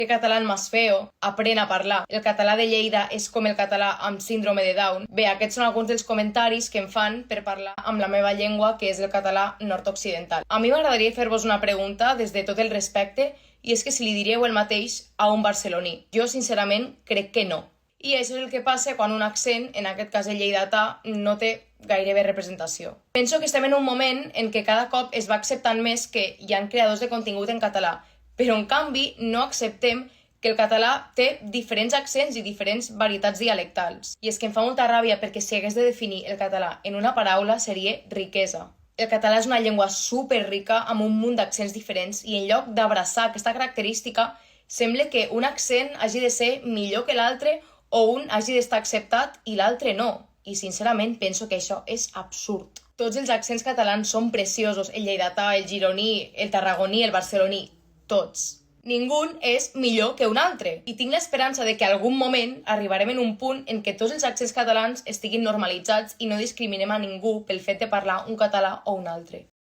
qué catalán más feo, aprèn a parlar. El català de Lleida és com el català amb síndrome de Down. Bé, aquests són alguns dels comentaris que em fan per parlar amb la meva llengua, que és el català nord-occidental. A mi m'agradaria fer-vos una pregunta des de tot el respecte, i és que si li diríeu el mateix a un barceloní. Jo, sincerament, crec que no. I això és el que passa quan un accent, en aquest cas el lleidatà, no té gairebé representació. Penso que estem en un moment en què cada cop es va acceptant més que hi ha creadors de contingut en català, però en canvi no acceptem que el català té diferents accents i diferents varietats dialectals. I és que em fa molta ràbia perquè si hagués de definir el català en una paraula seria riquesa. El català és una llengua superrica amb un munt d'accents diferents i en lloc d'abraçar aquesta característica sembla que un accent hagi de ser millor que l'altre o un hagi d'estar acceptat i l'altre no. I sincerament penso que això és absurd. Tots els accents catalans són preciosos, el lleidatà, el gironí, el tarragoní, el barceloní, tots. Ningú és millor que un altre. I tinc l'esperança de que algun moment arribarem en un punt en què tots els accents catalans estiguin normalitzats i no discriminem a ningú pel fet de parlar un català o un altre.